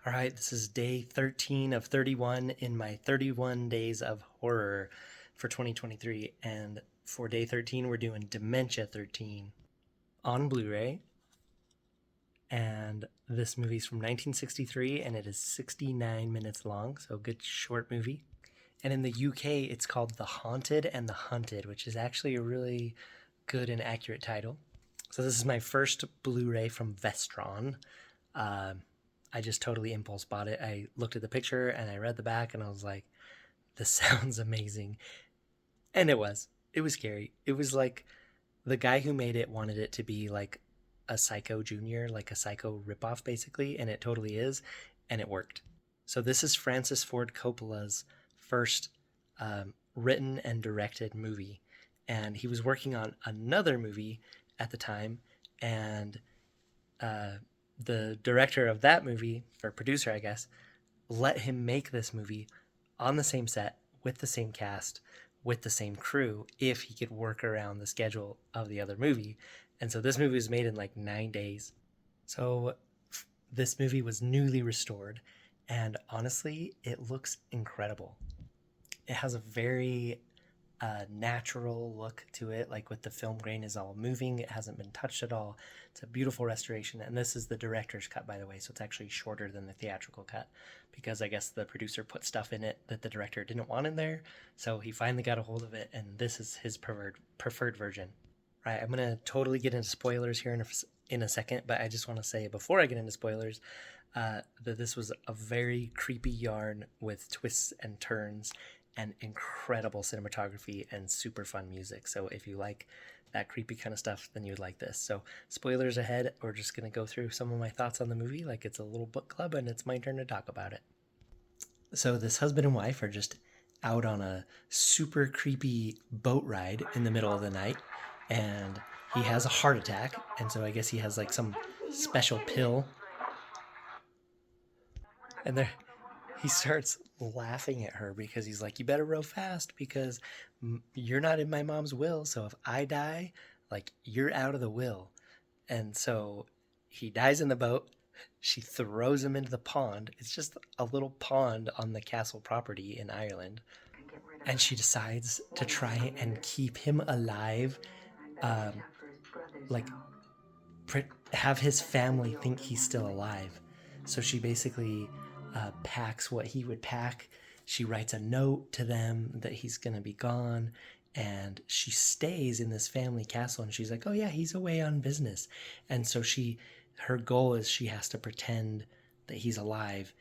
All right, this is day 13 of 31 in my 31 days of horror for 2023. And for day 13, we're doing Dementia 13 on Blu-ray. And this movie's from 1963 and it is 69 minutes long, so a good short movie. And in the UK, it's called The Haunted and the Hunted, which is actually a really good and accurate title. So this is my first Blu-ray from Vestron. Um, I just totally impulse bought it. I looked at the picture and I read the back and I was like, this sounds amazing. And it was. It was scary. It was like the guy who made it wanted it to be like a Psycho Junior, like a Psycho ripoff, basically, and it totally is, and it worked. So this is Francis Ford Coppola's first written and directed movie, and he was working on another movie at the time, and uh, the director of that movie, or producer, I guess, let him make this movie on the same set with the same cast with the same crew if he could work around the schedule of the other movie. And so this movie was made in like 9 days. So this movie was newly restored, and honestly, it looks incredible. It has a very natural look to it, like with the film grain is all moving. It hasn't been touched at all. It's a beautiful restoration, and this is the director's cut, by the way, so it's actually shorter than the theatrical cut because I guess the producer put stuff in it that the director didn't want in there, so he finally got a hold of it, and this is his preferred version. Right, I'm gonna totally get into spoilers here in a second, but I just want to say before I get into spoilers that this was a very creepy yarn with twists and turns and incredible cinematography and super fun music. So if you like that creepy kind of stuff, then you'd like this. So spoilers ahead. We're just going to go through some of my thoughts on the movie like it's a little book club and it's my turn to talk about it. So this husband and wife are just out on a super creepy boat ride in the middle of the night, and he has a heart attack, and so I guess he has like some special pill, and there he starts laughing at her because he's like, you better row fast because you're not in my mom's will, so if I die, like, you're out of the will. And so he dies in the boat. She throws him into the pond. It's just a little pond on the castle property in Ireland, and she decides to try and keep him alive, um, like have his family think he's still alive. So she basically packs what he would pack. She writes a note to them that he's going to be gone. And she stays in this family castle. And she's like, oh, yeah, he's away on business. And so her goal is she has to pretend that he's alive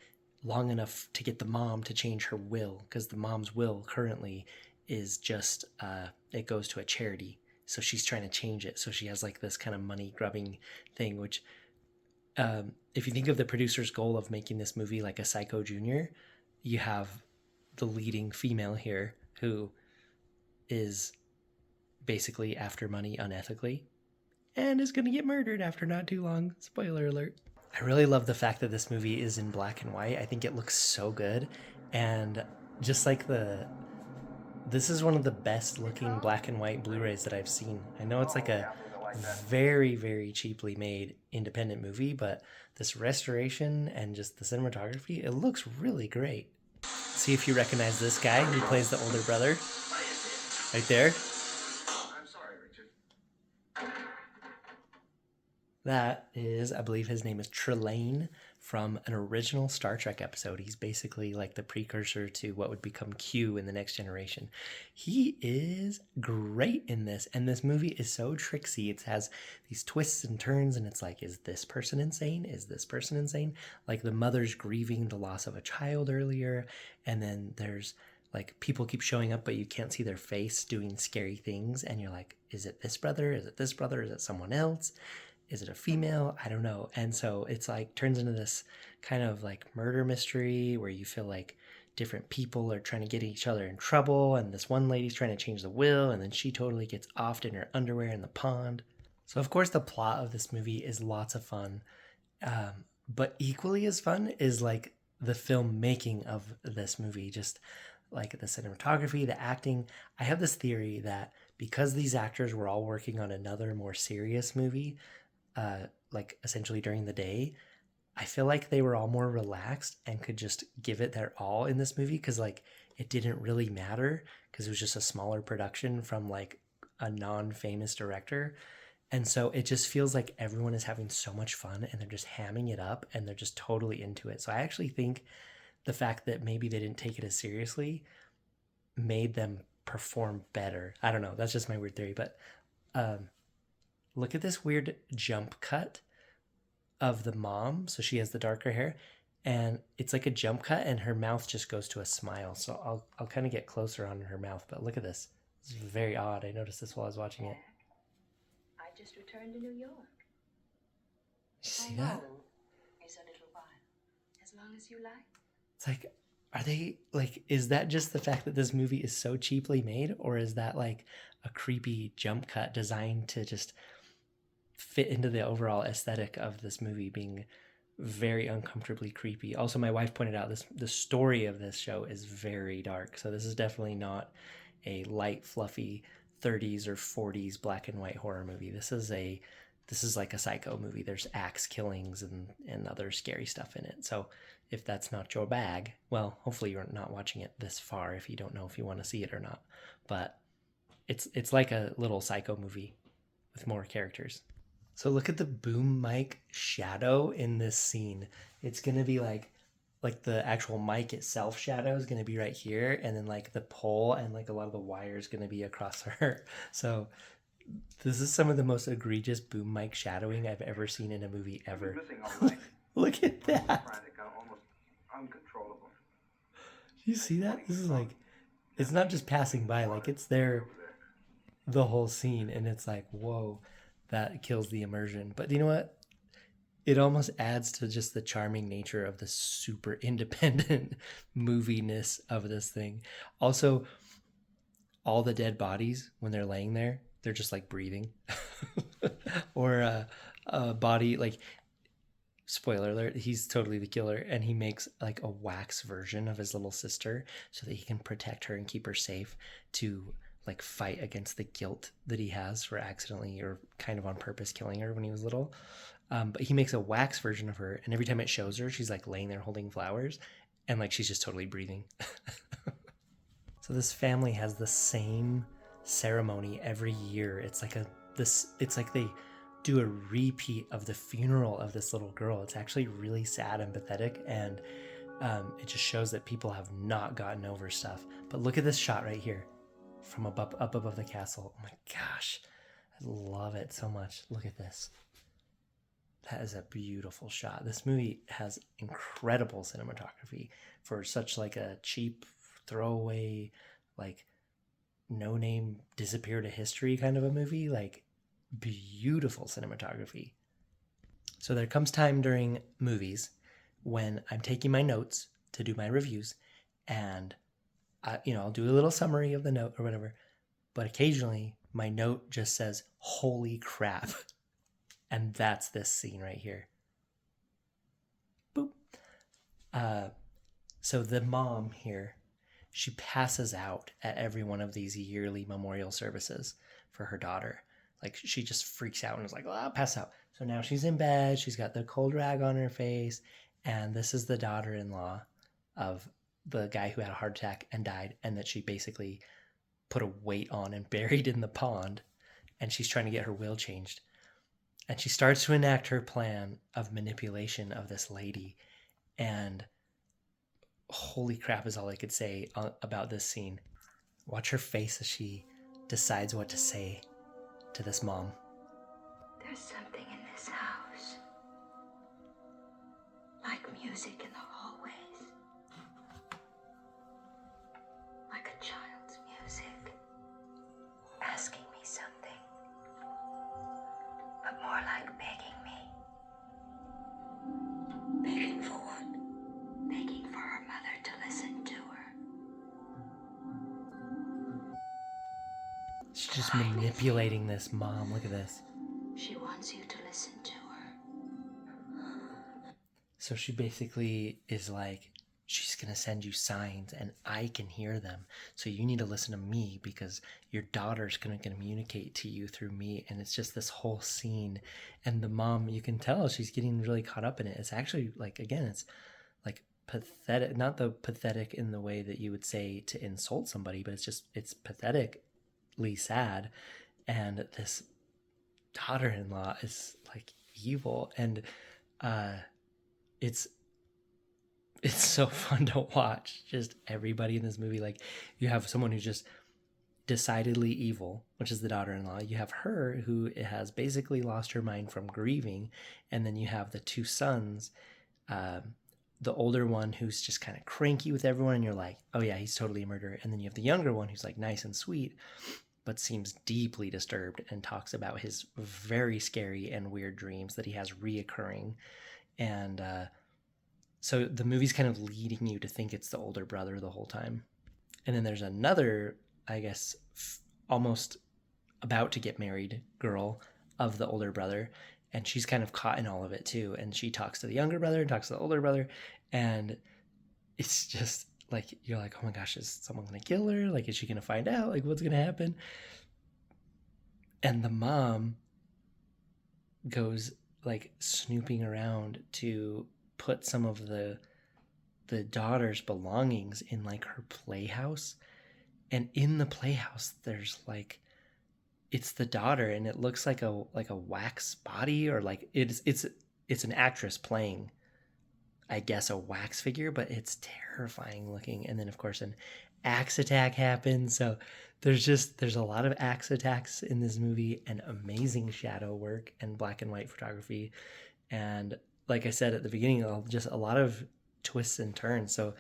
long enough to get the mom to change her will. Because the mom's will currently is just, it goes to a charity, so she's trying to change it. So she has like this kind of money grubbing thing, which if you think of the producer's goal of making this movie like a Psycho Junior, you have the leading female here who is basically after money unethically and is going to get murdered after not too long. Spoiler alert. I really love the fact that this movie is in black and white. I think it looks so good. And just like this is one of the best looking black and white Blu-rays that I've seen. I know it's like a very, very cheaply made independent movie, but this restoration and just the cinematography, it looks really great. See if you recognize this guy who plays the older brother. Right there. That is, I believe his name is Trelane from an original Star Trek episode. He's basically like the precursor to what would become Q in the Next Generation. He is great in this, and this movie is so tricksy. It has these twists and turns, and it's like, is this person insane? Is this person insane? Like the mother's grieving the loss of a child earlier, and then there's like people keep showing up, but you can't see their face doing scary things, and you're like, is it this brother? Is it this brother? Is it someone else? Is it a female? I don't know. And so it's like turns into this kind of like murder mystery where you feel like different people are trying to get each other in trouble, and this one lady's trying to change the will, and then she totally gets offed in her underwear in the pond. So of course the plot of this movie is lots of fun, but equally as fun is like the filmmaking of this movie, just like the cinematography, the acting. I have this theory that because these actors were all working on another more serious movie, like essentially during the day, I feel like they were all more relaxed and could just give it their all in this movie because like it didn't really matter because it was just a smaller production from like a non-famous director. And so it just feels like everyone is having so much fun and they're just hamming it up and they're just totally into it. So I actually think the fact that maybe they didn't take it as seriously made them perform better. I don't know. That's just my weird theory. But um, look at this weird jump cut of the mom. So she has the darker hair. And it's like a jump cut, and her mouth just goes to a smile. So I'll kind of get closer on her mouth. But look at this. It's very odd. I noticed this while I was watching it. I just returned to New York. You see that? Is a little while. As long as you like. It's like, are they like, is that just the fact that this movie is so cheaply made, or is that like a creepy jump cut designed to just fit into the overall aesthetic of this movie being very uncomfortably creepy? Also, my wife pointed out the story of this show is very dark, so this is definitely not a light, fluffy 30s or 40s black and white horror movie. This is like a psycho movie. There's axe killings and other scary stuff in it. So if that's not your bag, well, hopefully you're not watching it this far if you don't know if you want to see it or not. But it's like a little psycho movie with more characters. So look at the boom mic shadow in this scene. It's gonna be like the actual mic itself shadow is gonna be right here, and then like the pole and like a lot of the wire is gonna be across her. So this is some of the most egregious boom mic shadowing I've ever seen in a movie ever. Look at that. Do you see that? This is like, it's not just passing by, like it's there the whole scene, and it's like, whoa, that kills the immersion. But you know what? It almost adds to just the charming nature of the super independent moviness of this thing. Also, all the dead bodies, when they're laying there, they're just like breathing. Or a body, like, spoiler alert, he's totally the killer, and he makes like a wax version of his little sister so that he can protect her and keep her safe to like fight against the guilt that he has for accidentally or kind of on purpose killing her when he was little. But he makes a wax version of her, and every time it shows her, she's like laying there holding flowers, and like she's just totally breathing. So this family has the same ceremony every year. It's like they do a repeat of the funeral of this little girl. It's actually really sad and pathetic, and it just shows that people have not gotten over stuff. But look at this shot right here from up above the castle. Oh my gosh, I love it so much. Look at this. That is a beautiful shot. This movie has incredible cinematography for such like a cheap throwaway, like no name disappear to history kind of a movie. Like beautiful cinematography. So there comes time during movies when I'm taking my notes to do my reviews, and I'll do a little summary of the note or whatever, but occasionally my note just says, holy crap. And that's this scene right here. Boop. So the mom here, she passes out at every one of these yearly memorial services for her daughter. Like she just freaks out and is like, oh, I'll pass out. So now she's in bed. She's got the cold rag on her face. And this is the daughter-in-law of the guy who had a heart attack and died, and that she basically put a weight on and buried in the pond. And she's trying to get her will changed. And she starts to enact her plan of manipulation of this lady. And holy crap is all I could say about this scene. Watch her face as she decides what to say to this mom. There's something in this house. Like music in the hallways. Like a child's music. Asking me something. But more like begging me. Begging for what? Begging for her mother to listen to her. She's just manipulating this mom. Look at this. She wants you to listen to her. So she basically is like, she's going to send you signs and I can hear them. So you need to listen to me because your daughter's going to communicate to you through me. And it's just this whole scene. And the mom, you can tell she's getting really caught up in it. It's actually like, again, it's like pathetic, not the pathetic in the way that you would say to insult somebody, but it's pathetically sad. And this daughter-in-law is like evil. And it's so fun to watch. Just everybody in this movie, like you have someone who's just decidedly evil, which is the daughter-in-law. You have her who has basically lost her mind from grieving, and then you have the two sons, the older one who's just kind of cranky with everyone, and you're like, oh yeah, he's totally a murderer. And then you have the younger one who's like nice and sweet, but seems deeply disturbed and talks about his very scary and weird dreams that he has reoccurring. And so the movie's kind of leading you to think it's the older brother the whole time. And then there's another, I guess, almost about to get married girl of the older brother. And she's kind of caught in all of it too. And she talks to the younger brother and talks to the older brother. And it's just like, you're like, oh my gosh, is someone going to kill her? Like, is she going to find out? Like, what's going to happen? And the mom goes like snooping around to put some of the daughter's belongings in like her playhouse, and in the playhouse there's like, it's the daughter, and it looks like a wax body, or like it's an actress playing, I guess, a wax figure, but it's terrifying looking. And then of course an axe attack happens. So there's a lot of axe attacks in this movie, and amazing shadow work and black and white photography. And like I said at the beginning, just a lot of twists and turns. So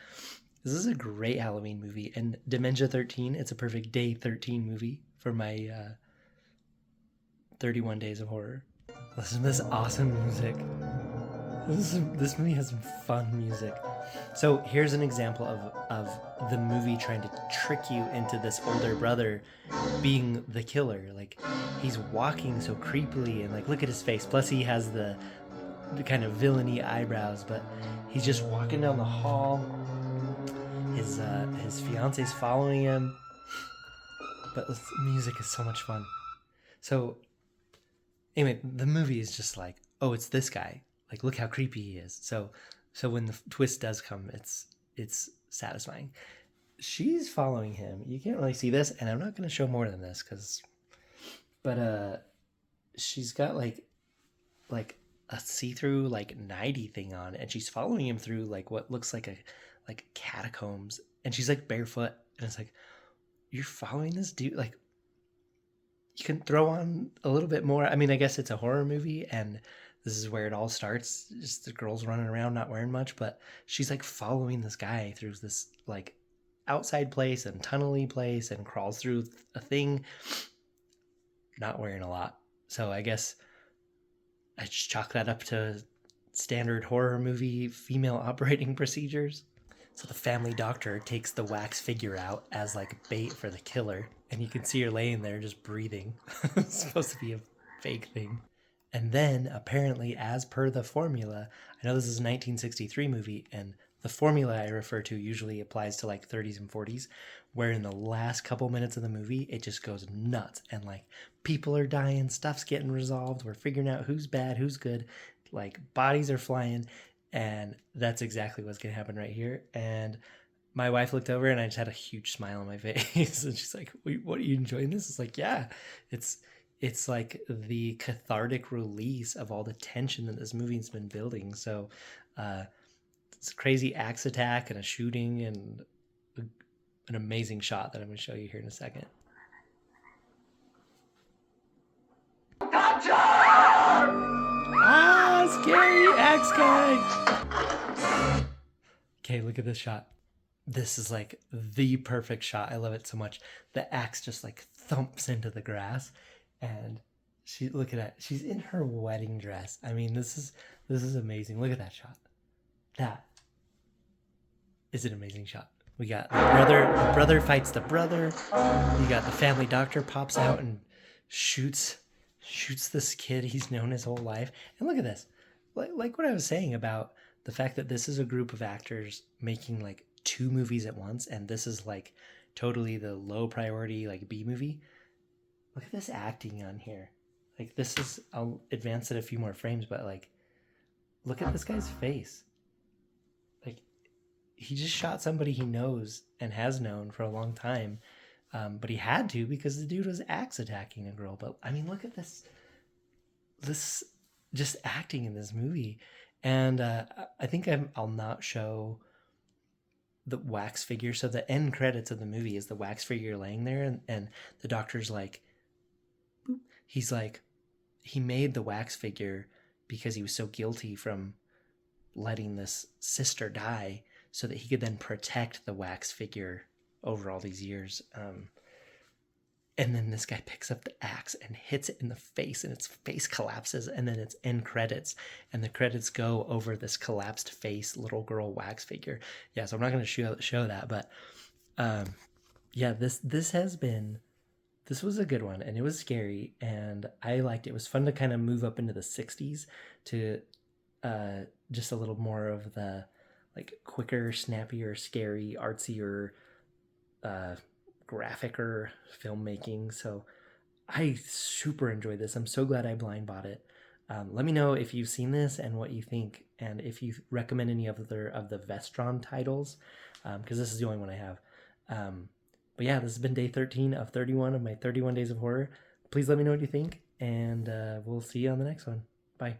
this is a great Halloween movie. And Dementia 13, it's a perfect day 13 movie for my 31 Days of Horror. Listen to this awesome music. This movie has some fun music. So here's an example of the movie trying to trick you into this older brother being the killer. Like, he's walking so creepily, and like, look at his face. Plus he has the kind of villainy eyebrows, but he's just walking down the hall. His fiance's following him, but the music is so much fun. So anyway, the movie is just like, oh, it's this guy. Like, look how creepy he is. So when the twist does come, it's satisfying. She's following him. You can't really see this, and I'm not going to show more than this, but she's got like a see-through like nightie thing on, and she's following him through like what looks like catacombs, and she's like barefoot, and it's like, you're following this dude? Like, you can throw on a little bit more. I mean, I guess it's a horror movie, and this is where it all starts, just the girls running around not wearing much, but she's like following this guy through this like outside place and tunnely place, and crawls through a thing, not wearing a lot. So I guess I just chalk that up to standard horror movie female operating procedures. So the family doctor takes the wax figure out as like bait for the killer, and you can see her laying there just breathing. It's supposed to be a fake thing. And then apparently, as per the formula, I know this is a 1963 movie, and the formula I refer to usually applies to like 30s and 40s, where in the last couple minutes of the movie, it just goes nuts. And like, people are dying, stuff's getting resolved, we're figuring out who's bad, who's good, like bodies are flying. And that's exactly what's going to happen right here. And my wife looked over, and I just had a huge smile on my face. And she's like, what, are you enjoying this? It's like, yeah, it's like the cathartic release of all the tension that this movie's been building. So it's a crazy axe attack and a shooting and an amazing shot that I'm going to show you here in a second. Gotcha! Ah, scary axe guy! Okay, look at this shot. This is like the perfect shot. I love it so much. The axe just like thumps into the grass, and look at that. She's in her wedding dress. I mean, this is amazing. Look at that shot. That is an amazing shot. We got the brother fights the brother. You got the family doctor pops out and shoots this kid he's known his whole life. And look at this. Like what I was saying about the fact that this is a group of actors making like 2 movies at once, and this is like totally the low priority like B movie. Look at this acting on here. Like this is, I'll advance it a few more frames, but like look at this guy's face. Like he just shot somebody he knows and has known for a long time. But he had to because the dude was axe attacking a girl. But I mean, look at this just acting in this movie. And I think I'll not show the wax figure. So the end credits of the movie is the wax figure laying there, and the doctor's like, boop. He's like, he made the wax figure because he was so guilty from letting this sister die, so that he could then protect the wax figure over all these years. And then this guy picks up the axe and hits it in the face, and its face collapses, and then it's end credits, and the credits go over this collapsed face little girl wax figure. Yeah, so I'm not going to show that, but yeah, this was a good one, and it was scary, and I liked it. It was fun to kind of move up into the 60s to just a little more of the like quicker, snappier, scary, artsier, graphicer filmmaking. So I super enjoyed this. I'm so glad I blind bought it. Let me know if you've seen this and what you think, and if you recommend any of the Vestron titles, because this is the only one I have. But yeah, this has been day 13 of 31 of my 31 days of horror. Please let me know what you think, and we'll see you on the next one. Bye.